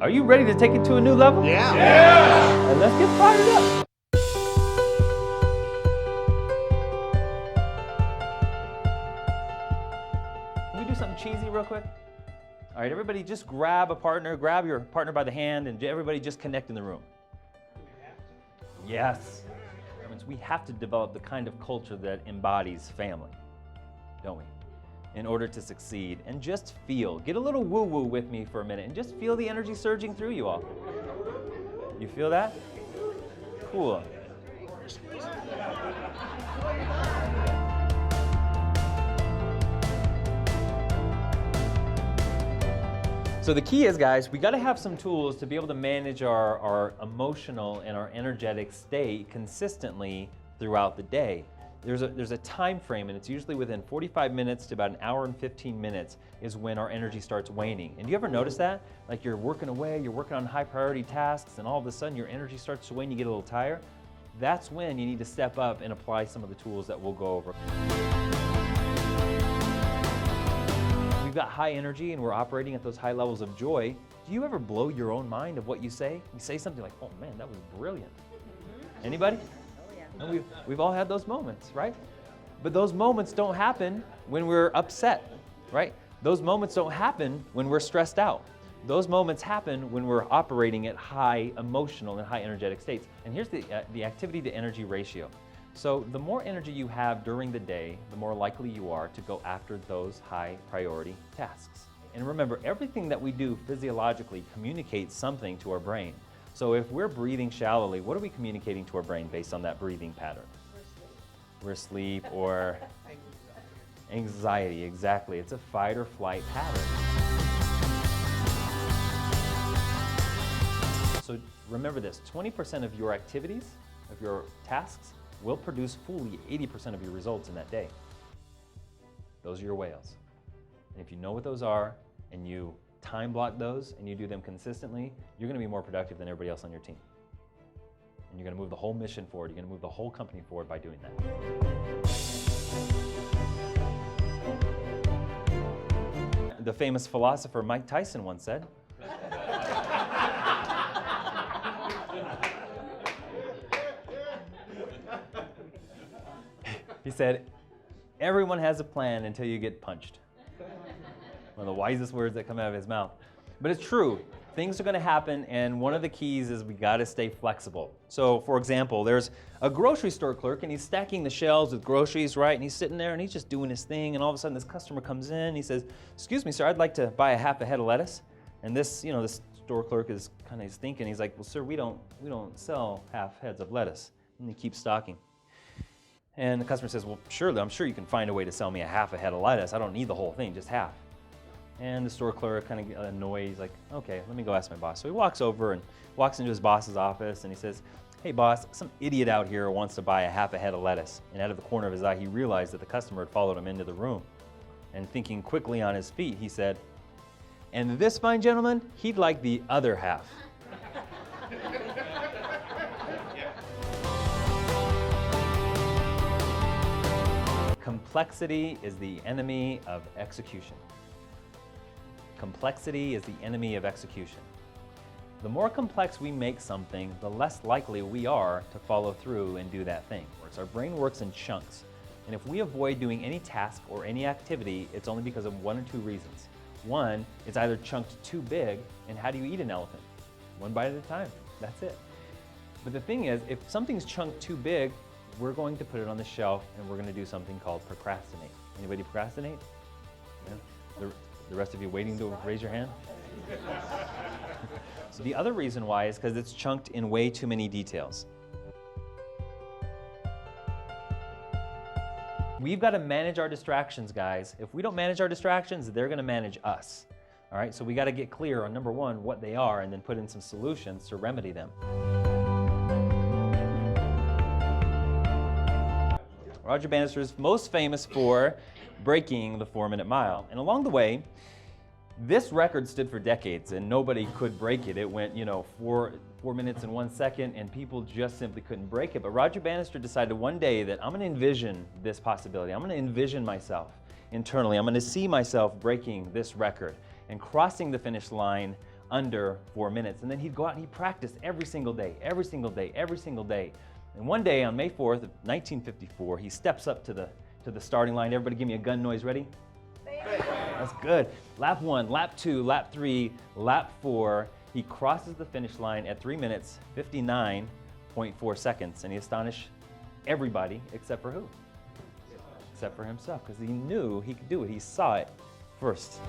Are you ready to take it to a new level? Yeah. Yeah. And let's get fired up. Can we do something cheesy real quick? All right, everybody just grab a partner, grab your partner by the hand, and everybody just connect in the room. Yes. We have to develop the kind of culture that embodies family, don't we? In order to succeed. And just feel, get a little woo-woo with me for a minute, and just feel the energy surging through you all. You feel that? Cool. So the key is, guys, we got to have some tools to be able to manage our emotional and our energetic state consistently throughout the day. There's a time frame, and it's usually within 45 minutes to about an hour and 15 minutes is when our energy starts waning. And do you ever notice that? Like you're working away, you're working on high priority tasks, and all of a sudden your energy starts to wane, you get a little tired. That's when you need to step up and apply some of the tools that we'll go over. We've got high energy and we're operating at those high levels of joy. Do you ever blow your own mind of what you say? You say something like, oh man, that was brilliant. Anybody? Oh, yeah. And we've all had those moments, right? But those moments don't happen when we're upset, right? Those moments don't happen when we're stressed out. Those moments happen when we're operating at high emotional and high energetic states. And here's the activity to energy ratio. So the more energy you have during the day, the more likely you are to go after those high priority tasks. And remember, everything that we do physiologically communicates something to our brain. So if we're breathing shallowly, what are we communicating to our brain based on that breathing pattern? We're asleep or anxiety, exactly. It's a fight or flight pattern. So remember this, 20% of your activities, of your tasks, will produce fully 80% of your results in that day. Those are your whales. And if you know what those are, and you time block those, and you do them consistently, you're gonna be more productive than everybody else on your team. And you're gonna move the whole mission forward, you're gonna move the whole company forward by doing that. The famous philosopher Mike Tyson once said, he said, everyone has a plan until you get punched. One of the wisest words that come out of his mouth. But it's true, things are gonna happen, and one of the keys is we gotta stay flexible. So for example, there's a grocery store clerk and he's stacking the shelves with groceries, right? And he's sitting there and he's just doing his thing, and all of a sudden this customer comes in and he says, excuse me, sir, I'd like to buy a half a head of lettuce. And this, this store clerk is kind of thinking, he's like, well sir, we don't sell half heads of lettuce. And he keeps stocking. And the customer says, well, surely, I'm sure you can find a way to sell me a half a head of lettuce. I don't need the whole thing, just half. And the store clerk kind of annoyed. He's like, okay, let me go ask my boss. So he walks over and walks into his boss's office and he says, hey boss, some idiot out here wants to buy a half a head of lettuce. And out of the corner of his eye, he realized that the customer had followed him into the room. And thinking quickly on his feet, he said, and this fine gentleman, he'd like the other half. Complexity is the enemy of execution. Complexity is the enemy of execution. The more complex we make something, the less likely we are to follow through and do that thing. Our brain works in chunks, and if we avoid doing any task or any activity, it's only because of one or two reasons. One, it's either chunked too big, and how do you eat an elephant? One bite at a time, that's it. But the thing is, if something's chunked too big, we're going to put it on the shelf and we're going to do something called procrastinate. Anybody procrastinate? Yeah? The rest of you waiting to raise your hand? So the other reason why is because it's chunked in way too many details. We've got to manage our distractions, guys. If we don't manage our distractions, they're going to manage us. All right, so we got to get clear on number one, what they are, and then put in some solutions to remedy them. Roger Bannister is most famous for breaking the 4-minute mile. And along the way, this record stood for decades and nobody could break it. It went, 4 minutes and 1 second and people just simply couldn't break it. But Roger Bannister decided one day that I'm going to envision this possibility. I'm going to envision myself internally. I'm going to see myself breaking this record and crossing the finish line under 4 minutes. And then he'd go out and he'd practice every single day, every single day, every single day. And one day on May 4th of 1954, he steps up to the starting line. Everybody give me a gun noise, ready? That's good. Lap 1, lap 2, lap 3, lap 4. He crosses the finish line at 3 minutes, 59.4 seconds. And he astonished everybody except for who? Except for himself, because he knew he could do it. He saw it first.